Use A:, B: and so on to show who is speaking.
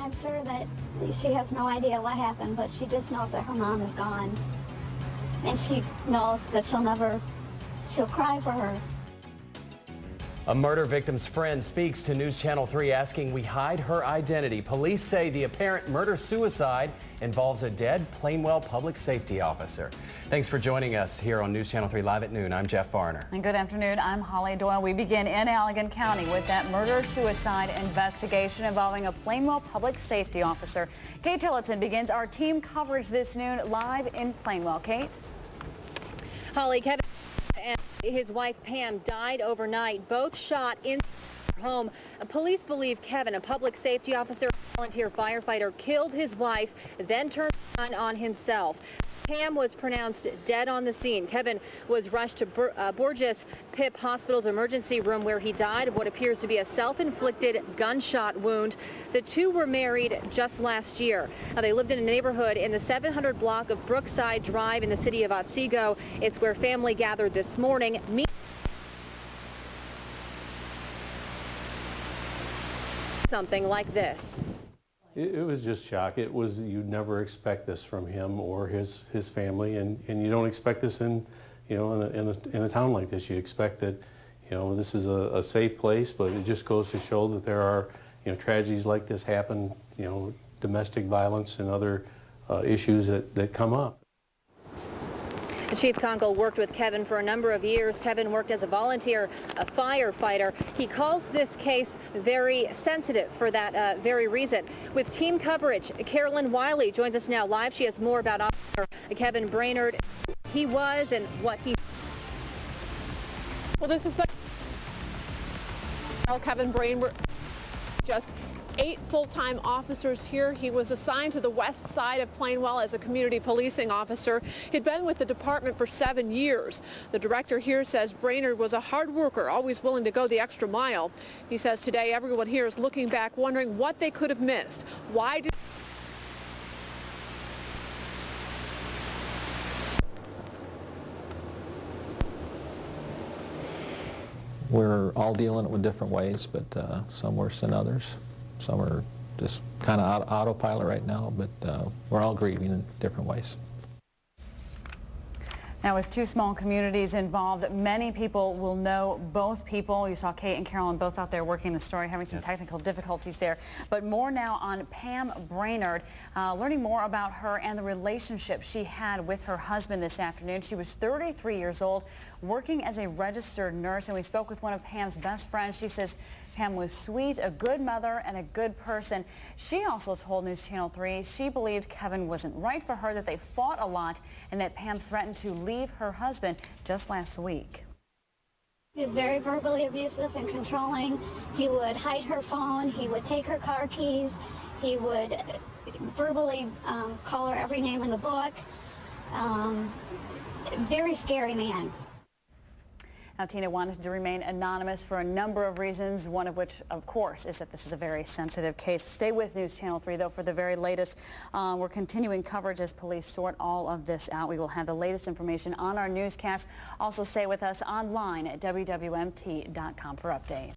A: I'm sure that she has no idea what happened, but she just knows that her mom is gone. And she knows that she'll cry for her.
B: A murder victim's friend speaks to News Channel 3 asking we hide her identity. Police say the apparent murder-suicide involves a dead Plainwell public safety officer. Thanks for joining us here on News Channel 3 Live at noon. I'm Jeff Varner.
C: And good afternoon. I'm Holly Doyle. We begin in Allegan County with that murder-suicide investigation involving a Plainwell public safety officer. Kate Tillotson begins our team coverage this noon live in Plainwell. Kate?
D: Holly, Kevin and his wife Pam died overnight, both shot in their home. Police believe Kevin, a public safety officer, volunteer firefighter, killed his wife, then turned the gun on himself. Pam was pronounced dead on the scene. Kevin was rushed to Borges Pip Hospital's emergency room where he died of what appears to be a self-inflicted gunshot wound. The two were married just last year. Now, they lived in a neighborhood in the 700 block of Brookside Drive in the city of Otsego. It's where family gathered this morning. Something like this.
E: It was just shock. It was, you'd never expect this from him or his family, and you don't expect this in a town like this. You expect that, this is a safe place, but it just goes to show that there are, tragedies like this happen, domestic violence and other issues that come up.
D: Chief Konkle worked with Kevin for a number of years. Kevin worked as a volunteer, a firefighter. He calls this case very sensitive for that very reason. With team coverage, Carolyn Wiley joins us now live. She has more about Officer Kevin Brainard. He was and what he...
F: Well, this is Kevin Brainard, just 8 full-time officers here. He was assigned to the west side of Plainwell as a community policing officer. He'd been with the department for 7 years. The director here says Brainard was a hard worker, always willing to go the extra mile. He says today everyone here is looking back, wondering what they could have missed. Why did...
G: We're all dealing with different ways, but some worse than others. Some are just kind of autopilot right now, but we're all grieving in different ways.
C: Now, with 2 small communities involved, many people will know both people. You saw Kate and Carolyn both out there working the story, having some technical difficulties there. But more now on Pam Brainard, learning more about her and the relationship she had with her husband this afternoon. She was 33 years old, working as a registered nurse, and we spoke with one of Pam's best friends. She says Pam was sweet, a good mother, and a good person. She also told News Channel 3 she believed Kevin wasn't right for her, that they fought a lot, and that Pam threatened to leave her husband just last week.
A: He was very verbally abusive and controlling. He would hide her phone. He would take her car keys. He would verbally call her every name in the book. Very scary man.
C: Now, Tina wanted to remain anonymous for a number of reasons, one of which, of course, is that this is a very sensitive case. Stay with News Channel 3, though, for the very latest. We're continuing coverage as police sort all of this out. We will have the latest information on our newscast. Also, stay with us online at WWMT.com for updates.